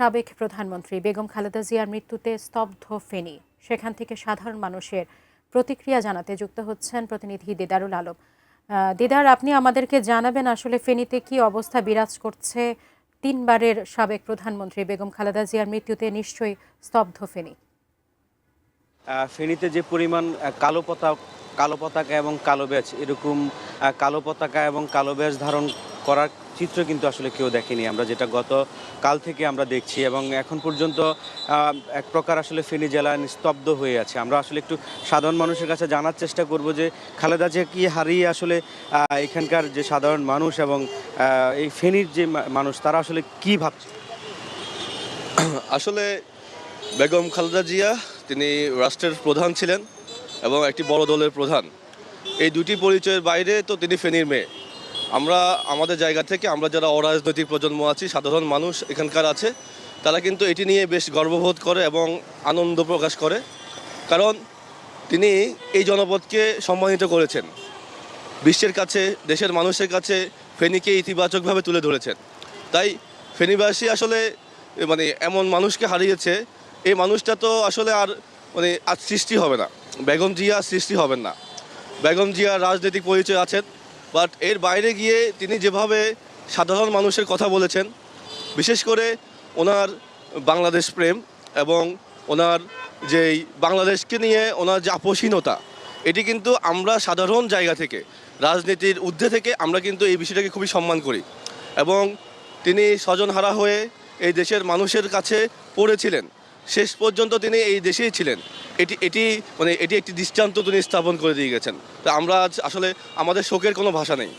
সাবেক প্রধানমন্ত্রী বেগম খালেদা জিয়ার মৃত্যুতে স্তব্ধ ফেনী। সেখান থেকে সাধারণ মানুষের প্রতিক্রিয়া জানাতে যুক্ত হচ্ছেন প্রতিনিধি দিদারুল আলম। দিদার, আপনি আমাদেরকে জানাবেন আসলে ফেনীতে কি অবস্থা বিরাজ করছে? তিনবারের সাবেক প্রধানমন্ত্রী বেগম খালেদা জিয়ার মৃত্যুতে নিশ্চয়ই স্তব্ধ ফেনী। ফেনীতে যে পরিমাণ কালো পতাকা এবং কালো ব্যাজ, এরকম কালো পতাকা এবং কালো ব্যাজ ধারণ করার চিত্র কিন্তু আসলে কেউ দেখেনি। আমরা যেটা গত কাল থেকে আমরা দেখছি এবং এখন পর্যন্ত এক প্রকার আসলে ফেনী জেলা নিস্তব্ধ হয়ে আছে। আমরা আসলে একটু সাধারণ মানুষের কাছে জানার চেষ্টা করব যে খালেদা জিয়াকে হারিয়ে আসলে এখানকার যে সাধারণ মানুষ এবং এই ফেনীর যে মানুষ তারা আসলে কি ভাবছে। আসলে বেগম খালেদা জিয়া তিনি রাষ্ট্রের প্রধান ছিলেন এবং একটি বড় দলের প্রধান। এই দুটি পরিচয়ের বাইরে তো তিনি ফেনীর মেয়ে। আমরা আমাদের জায়গা থেকে আমরা যারা অরাজনৈতিক প্রজন্ম আছি, সাধারণ মানুষ এখানকার আছে, তারা কিন্তু এটি নিয়ে বেশ গর্ববোধ করে এবং আনন্দ প্রকাশ করে, কারণ তিনি এই জনপদকে সম্মানিত করেছেন। বিশ্বের কাছে, দেশের মানুষের কাছে ফেনীকে ইতিবাচকভাবে তুলে ধরেছেন। তাই ফেনীবাসী আসলে এমন মানুষকে হারিয়েছে, এই মানুষটা তো আসলে আর আজ সৃষ্টি হবে না। বেগম জিয়া সৃষ্টি হবেন না। বেগম জিয়া রাজনৈতিক পরিচয় আছেন, বাট এর বাইরে গিয়ে তিনি যেভাবে সাধারণ মানুষের কথা বলেছেন, বিশেষ করে ওনার বাংলাদেশ প্রেম এবং ওনার যেই বাংলাদেশকে নিয়ে ওনার যে আপোষহীনতা, এটি কিন্তু আমরা সাধারণ জায়গা থেকে, রাজনীতির ঊর্ধ্বে থেকে আমরা কিন্তু এই বিষয়টাকে খুবই সম্মান করি। এবং তিনি স্বজনহারা হয়ে এই দেশের মানুষের কাছে পড়েছিলেন, শেষ পর্যন্ত তিনি এই দেশেই ছিলেন। এটি একটি দৃষ্টান্ত তিনি স্থাপন করে দিয়ে গেছেন। তো আমরা আজ আসলে আমাদের শোকের কোনো ভাষা নেই।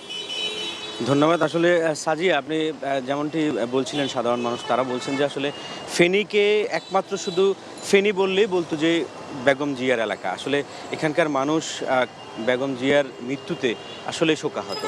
ধন্যবাদ। আসলে সাজিয়া, আপনি যেমনটি বলছিলেন, সাধারণ মানুষ তারা বলছেন যে আসলে ফেনীকে একমাত্র শুধু ফেনী বললেই বলতো যে বেগম জিয়ার এলাকা। আসলে এখানকার মানুষ বেগম জিয়ার মৃত্যুতে আসলে শোকাহত।